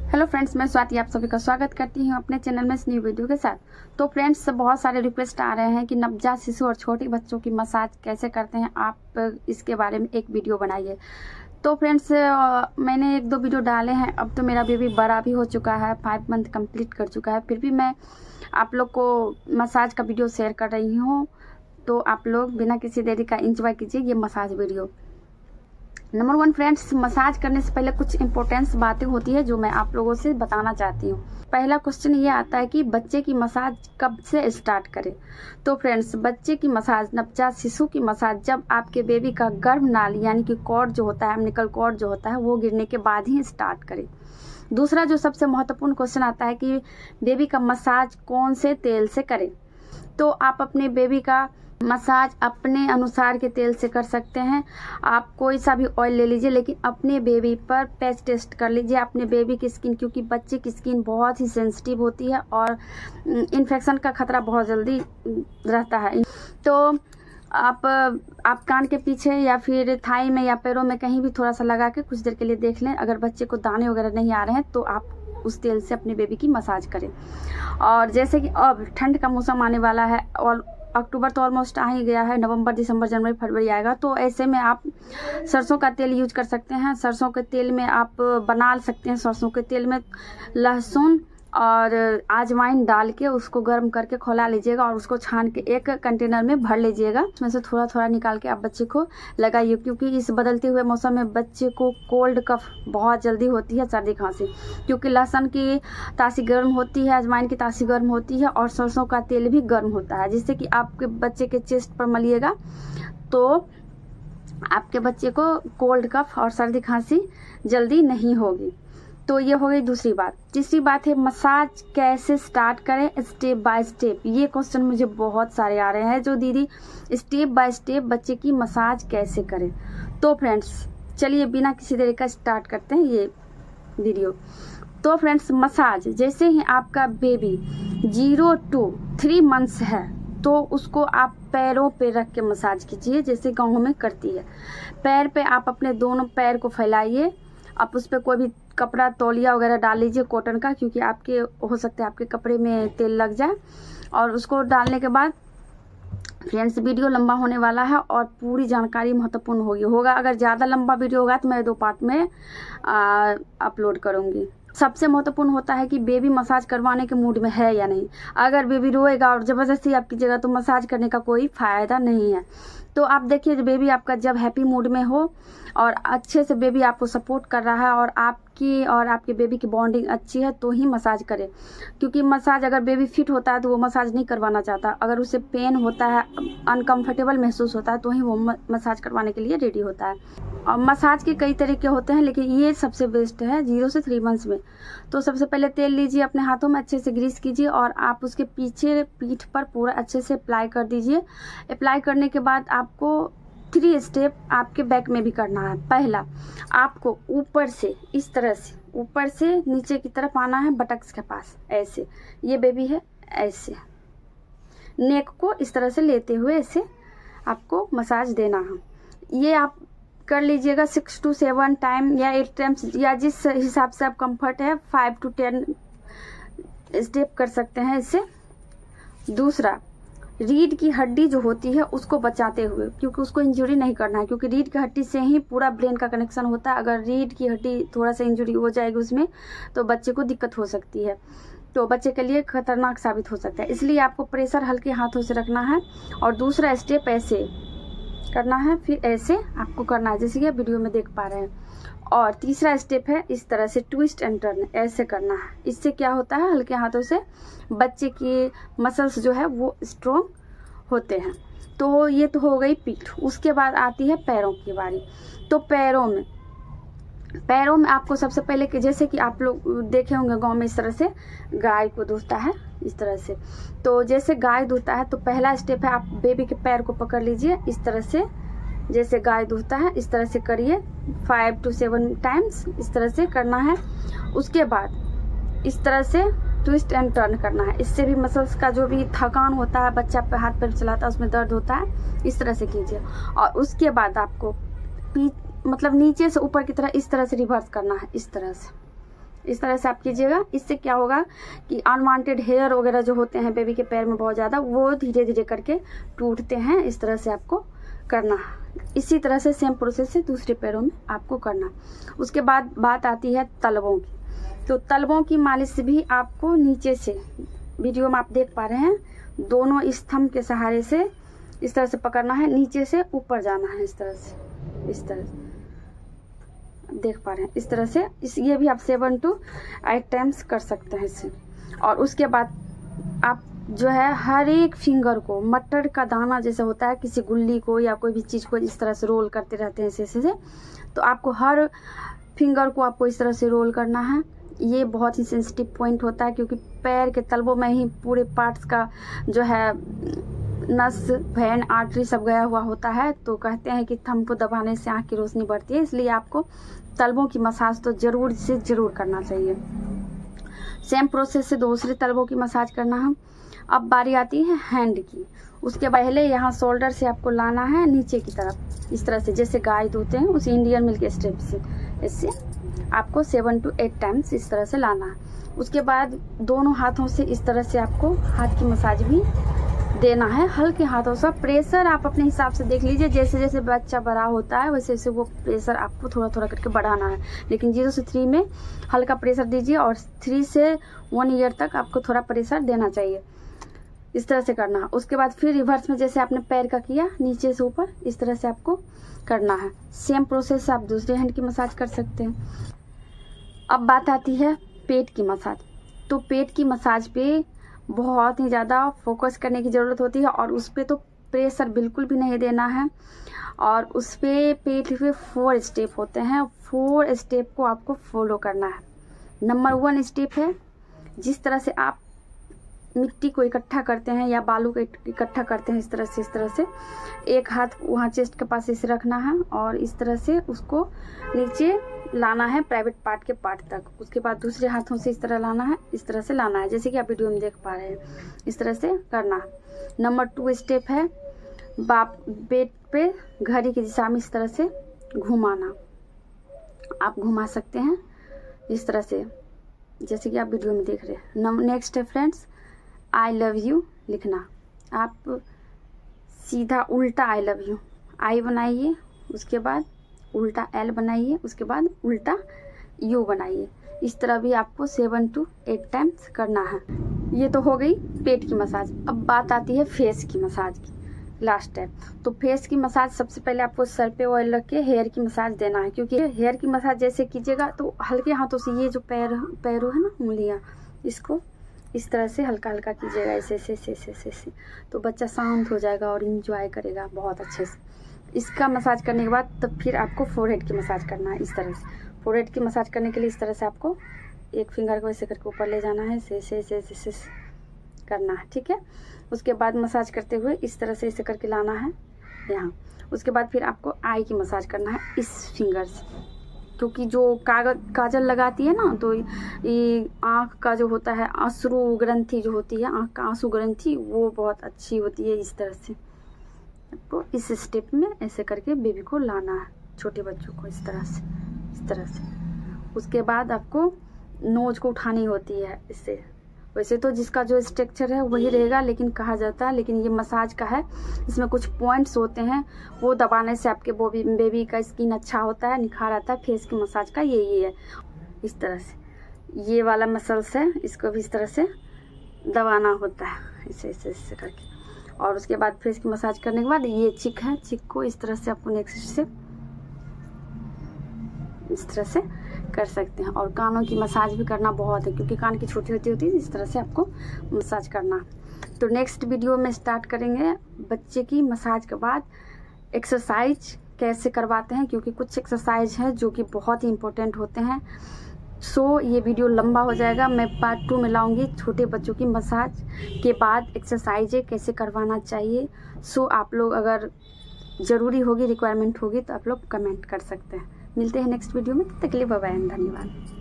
Hello friends, मैं स्वाति आप सभी का स्वागत करती हूं अपने चैनल में इस न्यू वीडियो के साथ। तो फ्रेंड्स, बहुत सारे रिक्वेस्ट आ रहे हैं कि नवजात शिशु और छोटे बच्चों की मसाज कैसे करते हैं, आप इसके बारे में एक वीडियो बनाइए। तो फ्रेंड्स, मैंने 1-2 वीडियो डाले हैं। अब तो मेरा बेबी बड़ा भी हो चुका है, 5 मंथ कंप्लीट कर चुका है, फिर भी मैं आप लोग को मसाज का वीडियो शेयर कर रही हूँ। तो आप लोग बिना किसी देरी का एंजॉय कीजिए ये massage video. Number 1 friends, massage करने से पहले कुछ इंपॉर्टेंट बातें होती है जो मैं आप लोगों से बताना चाहती हूँ। पहला क्वेश्चन ये आता है कि बच्चे की मसाज कब से स्टार्ट करें। तो फ्रेंड्स, बच्चे की मसाज, नवजात शिशु की मसाज जब आपके बेबी का गर्भनाली यानी कि कॉर्ड जो होता है, अम्बिलिकल कॉर्ड जो होता है, वो गिरने के बाद ही स्टार्ट करें। दूसरा जो सबसे महत्वपूर्ण क्वेश्चन आता है कि बेबी का मसाज कौन से तेल से करें। तो आप अपने बेबी का मसाज अपने अनुसार के तेल से कर सकते हैं। आप कोई सा भी ऑयल ले लीजिए, लेकिन अपने बेबी पर पैच टेस्ट कर लीजिए अपने बेबी की स्किन, क्योंकि बच्चे की स्किन बहुत ही सेंसिटिव होती है और इन्फेक्शन का खतरा बहुत जल्दी रहता है। तो आप कान के पीछे या फिर थाई में या पैरों में कहीं भी थोड़ा सा लगा के कुछ देर के लिए देख लें। अगर बच्चे को दाने वगैरह नहीं आ रहे हैं तो आप उस तेल से अपने बेबी की मसाज करें। और जैसे कि अब ठंड का मौसम आने वाला है और अक्टूबर तो ऑलमोस्ट आ ही गया है, नवंबर, दिसंबर, जनवरी, फरवरी आएगा, तो ऐसे में आप सरसों का तेल यूज कर सकते हैं। सरसों के तेल में आप बना सकते हैं। सरसों के तेल में लहसुन और अजवाइन डाल के उसको गर्म करके खौला लीजिएगा और उसको छान के एक कंटेनर में भर लीजिएगा। उसमें से थोड़ा थोड़ा निकाल के आप बच्चे को लगाइए, क्योंकि इस बदलते हुए मौसम में बच्चे को कोल्ड कफ बहुत जल्दी होती है, सर्दी खांसी, क्योंकि लहसुन की तासी गर्म होती है, अजवाइन की तासी गर्म होती है और सरसों का तेल भी गर्म होता है, जिससे कि आपके बच्चे के चेस्ट पर मलिएगा तो आपके बच्चे को कोल्ड कफ और सर्दी खांसी जल्दी नहीं होगी। तो ये हो गई दूसरी बात। तीसरी बात है मसाज कैसे स्टार्ट करें स्टेप बाय स्टेप। ये क्वेश्चन मुझे बहुत सारे आ रहे हैं जो दीदी स्टेप बाय स्टेप बच्चे की मसाज कैसे करें। तो फ्रेंड्स, चलिए बिना किसी देरी का स्टार्ट करते हैं ये वीडियो। तो फ्रेंड्स, मसाज जैसे ही आपका बेबी 0 to 3 मंथ्स है तो उसको आप पैरों पे रख के मसाज कीजिए, जैसे गाँव में करती है। पैर पे आप अपने दोनों पैर को फैलाइए। आप उस पर कोई भी कपड़ा, तौलिया वगैरह डाल लीजिए कॉटन का, क्योंकि आपके हो सकता है आपके कपड़े में तेल लग जाए। और उसको डालने के बाद फ्रेंड्स, वीडियो लंबा होने वाला है और पूरी जानकारी महत्वपूर्ण होगा। अगर ज़्यादा लंबा वीडियो होगा तो मैं 2 पार्ट में अपलोड करूँगी। सबसे महत्वपूर्ण होता है कि बेबी मसाज करवाने के मूड में है या नहीं। अगर बेबी रोएगा और ज़बरदस्ती आप कीजिएगा तो मसाज करने का कोई फ़ायदा नहीं है। तो आप देखिए, बेबी आपका जब हैप्पी मूड में हो और अच्छे से बेबी आपको सपोर्ट कर रहा है और आपकी और आपके बेबी की बॉन्डिंग अच्छी है तो ही मसाज करें, क्योंकि मसाज अगर बेबी फिट होता है तो वो मसाज नहीं करवाना चाहता। अगर उसे पेन होता है, अनकंफर्टेबल महसूस होता है तो ही वो मसाज करवाने के लिए रेडी होता है। और मसाज के कई तरीके होते हैं, लेकिन ये सबसे बेस्ट है 0 से 3 मंथ्स में। तो सबसे पहले तेल लीजिए, अपने हाथों में अच्छे से ग्रीस कीजिए और आप उसके पीछे पीठ पर पूरा अच्छे से अप्लाई कर दीजिए। अप्लाई करने के बाद आपको 3 स्टेप आपके बैक में भी करना है। पहला, आपको ऊपर से इस तरह से ऊपर से नीचे की तरफ आना है, बटक्स के पास ऐसे। ये बेबी है, ऐसे नेक को इस तरह से लेते हुए ऐसे आपको मसाज देना है। ये आप कर लीजिएगा 6 to 7 टाइम या 8 टाइम्स, या जिस हिसाब से आप कंफर्ट है 5 to 10 स्टेप कर सकते हैं इससे। दूसरा, रीढ़ की हड्डी जो होती है उसको बचाते हुए, क्योंकि उसको इंजरी नहीं करना है, क्योंकि रीढ़ की हड्डी से ही पूरा ब्रेन का कनेक्शन होता है। अगर रीढ़ की हड्डी थोड़ा सा इंजरी हो जाएगी उसमें तो बच्चे को दिक्कत हो सकती है, तो बच्चे के लिए खतरनाक साबित हो सकता है। इसलिए आपको प्रेशर हल्के हाथों से रखना है और दूसरा स्टेप ऐसे करना है, फिर ऐसे आपको करना है जैसे कि वीडियो में देख पा रहे हैं। और तीसरा स्टेप है इस तरह से ट्विस्ट एंड टर्न, ऐसे करना है। इससे क्या होता है, हल्के हाथों से बच्चे की मसल्स जो है वो स्ट्रॉन्ग होते हैं। तो ये तो हो गई पीठ। उसके बाद आती है पैरों की बारी। तो पैरों में आपको सबसे पहले कि जैसे कि आप लोग देखे होंगे गांव में इस तरह से गाय को दूधता है, इस तरह से। तो जैसे गाय दूधता है तो पहला स्टेप है आप बेबी के पैर को पकड़ लीजिए इस तरह से, जैसे गाय दूधता है इस तरह से करिए 5 to 7 टाइम्स, इस तरह से करना है। उसके बाद इस तरह से ट्विस्ट एंड टर्न करना है। इससे भी मसल्स का जो भी थकान होता है, बच्चा पे हाथ पैर चलाता है उसमें दर्द होता है, इस तरह से कीजिए। और उसके बाद आपको मतलब नीचे से ऊपर की तरह इस तरह से रिवर्स करना है, इस तरह से इस तरह से आप कीजिएगा। इससे क्या होगा कि अनवांटेड हेयर वगैरह जो होते हैं बेबी के पैर में बहुत ज़्यादा, वो धीरे धीरे करके टूटते हैं। इस तरह से आपको करना। इसी तरह से सेम प्रोसेस से दूसरे पैरों में आपको करना। उसके बाद बात आती है तलवों की। तो तलवों की मालिश भी आपको नीचे से, वीडियो में आप देख पा रहे हैं, दोनों स्तंभ के सहारे से इस तरह से पकड़ना है, नीचे से ऊपर जाना है। इस तरह से, इस तरह से देख पा रहे हैं, इस तरह से। ये भी आप 7 to 8 टाइम्स कर सकते हैं इसे। और उसके बाद आप जो है हर एक फिंगर को, मटर का दाना जैसे होता है, किसी गुल्ली को या कोई भी चीज़ को इस तरह से रोल करते रहते हैं ऐसे से, तो आपको हर फिंगर को आपको इस तरह से रोल करना है। ये बहुत ही सेंसिटिव पॉइंट होता है, क्योंकि पैर के तलवों में ही पूरे पार्ट्स का जो है नस, वेन, आर्टरी सब गया हुआ होता है। तो कहते हैं कि थंब को दबाने से आँख की रोशनी बढ़ती है, इसलिए आपको तलवों की मसाज तो जरूर से जरूर करना चाहिए। सेम प्रोसेस से दूसरे तलवों की मसाज करना है। अब बारी आती है हैंड की। उसके पहले यहाँ शोल्डर से आपको लाना है नीचे की तरफ, इस तरह से, जैसे गाय धोते हैं उस इंडियन मिल्क स्टेप से। इससे आपको 7 to 8 टाइम्स इस तरह से लाना है। उसके बाद दोनों हाथों से इस तरह से आपको हाथ की मसाज भी देना है, हल्के हाथों से। प्रेशर आप अपने हिसाब से देख लीजिए, जैसे जैसे बच्चा बड़ा होता है वैसे वैसे वो प्रेशर आपको थोड़ा थोड़ा करके बढ़ाना है। लेकिन 0 से 3 में हल्का प्रेशर दीजिए, और 3 से 1 ईयर तक आपको थोड़ा प्रेशर देना चाहिए। इस तरह से करना है। उसके बाद फिर रिवर्स में जैसे आपने पैर का किया, नीचे से ऊपर इस तरह से आपको करना है। सेम प्रोसेस से आप दूसरे हैंड की मसाज कर सकते हैं। अब बात आती है पेट की मसाज। तो पेट की मसाज पे बहुत ही ज़्यादा फोकस करने की ज़रूरत होती है, और उस पर तो प्रेशर बिल्कुल भी नहीं देना है। और उस पर पेट पे 4 स्टेप होते हैं, 4 स्टेप को आपको फॉलो करना है। नंबर 1 स्टेप है, जिस तरह से आप मिट्टी को इकट्ठा करते हैं या बालू को इकट्ठा करते हैं, इस तरह से एक हाथ वहाँ चेस्ट के पास इसे रखना है, और इस तरह से उसको नीचे लाना है प्राइवेट पार्ट के पार्ट तक। उसके बाद दूसरे हाथों से इस तरह लाना है, इस तरह से लाना है, जैसे कि आप वीडियो में देख पा रहे हैं। इस तरह से करना है। नंबर 2 स्टेप है पेट पे घड़ी की दिशा में इस तरह से घुमाना। आप घुमा सकते हैं इस तरह से, जैसे कि आप वीडियो में देख रहे हैं। नेक्स्ट है फ्रेंड्स, आई लव यू लिखना। आप सीधा उल्टा आई लव यू, आई बनाइए, उसके बाद उल्टा एल बनाइए, उसके बाद उल्टा यू बनाइए। इस तरह भी आपको 7 to 8 टाइम्स करना है। ये तो हो गई पेट की मसाज। अब बात आती है फेस की मसाज की, लास्ट टाइम। तो फेस की मसाज सबसे पहले आपको सर पे ऑयल रख के हेयर की मसाज देना है, क्योंकि हेयर की मसाज जैसे कीजिएगा तो हल्के हाथों से, ये जो पैरों है ना, उंगलियाँ, इसको इस तरह से हल्का हल्का कीजिएगा, ऐसे, तो बच्चा शांत हो जाएगा और इंजॉय करेगा बहुत अच्छे से। इसका मसाज करने के बाद तब फिर आपको फोरहेड की मसाज करना है। इस तरह से फोरहेड की मसाज करने के लिए इस तरह से आपको एक फिंगर को ऐसे करके ऊपर ले जाना है, ऐसे करना है, ठीक है। उसके बाद मसाज करते हुए इस तरह से ऐसे करके लाना है यहाँ। उसके बाद फिर आपको आई की मसाज करना है इस फिंगर से, क्योंकि जो काजल लगाती है ना, तो ये आँख का जो होता है अश्रु ग्रंथि जो होती है, आँख का आंसू ग्रंथि, वो बहुत अच्छी होती है। इस तरह से आपको इस स्टेप में ऐसे करके बेबी को लाना है, छोटे बच्चों को इस तरह से। उसके बाद आपको नोज को उठानी होती है इससे। वैसे तो जिसका जो स्ट्रक्चर है वही रहेगा, लेकिन कहा जाता है, लेकिन ये मसाज का है, इसमें कुछ पॉइंट्स होते हैं, वो दबाने से आपके बेबी का स्किन अच्छा होता है, निखार आता है। फेस की मसाज का यही है। इस तरह से ये वाला मसल्स है, इसको भी इस तरह से दबाना होता है, ऐसे करके। और उसके बाद फेस की मसाज करने के बाद ये चिक है, चिक को इस तरह से आपको नेक्स्ट से इस तरह से कर सकते हैं। और कानों की मसाज भी करना बहुत है, क्योंकि कान की छोटी होती है, इस तरह से आपको मसाज करना। तो नेक्स्ट वीडियो में स्टार्ट करेंगे बच्चे की मसाज के बाद एक्सरसाइज कैसे करवाते हैं, क्योंकि कुछ एक्सरसाइज है जो कि बहुत ही इम्पोर्टेंट होते हैं। सो ये वीडियो लंबा हो जाएगा, मैं पार्ट 2 में लाऊंगी छोटे बच्चों की मसाज के बाद एक्सरसाइजें कैसे करवाना चाहिए। सो आप लोग अगर ज़रूरी होगी, रिक्वायरमेंट होगी, तो आप लोग कमेंट कर सकते हैं। मिलते हैं नेक्स्ट वीडियो में, तब तक के लिए बाय बाय, धन्यवाद।